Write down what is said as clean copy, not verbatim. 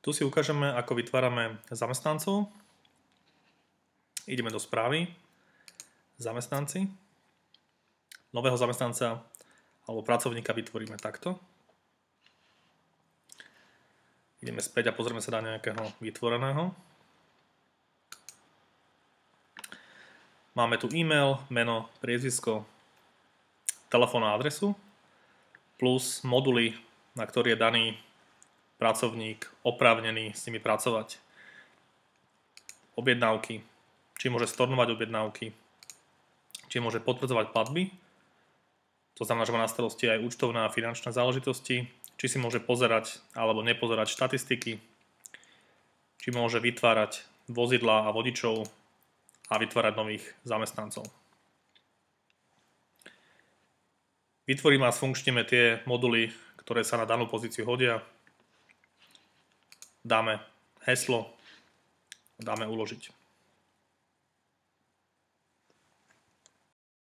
Tu si ukážeme, ako vytvárame zamestnancov. Ideme do správy. Zamestnanci. Nového zamestnanca alebo pracovníka vytvoríme takto. Ideme späť a pozrieme sa na nejakého vytvoreného. Máme tu e-mail, meno, priezvisko, telefónnu adresu plus moduly, na ktorý je daný pracovník oprávnený s nimi pracovať. Objednávky, či môže stornovať objednávky, či môže potvrdzovať platby, to znamená, že má na starosti aj účtovné a finančné záležitosti, či si môže pozerať alebo nepozerať štatistiky, či môže vytvárať vozidlá a vodičov a vytvárať nových zamestnancov. Vytvoríme a sfunkčníme tie moduly, ktoré sa na danú pozíciu hodia. Dáme heslo, dáme uložiť.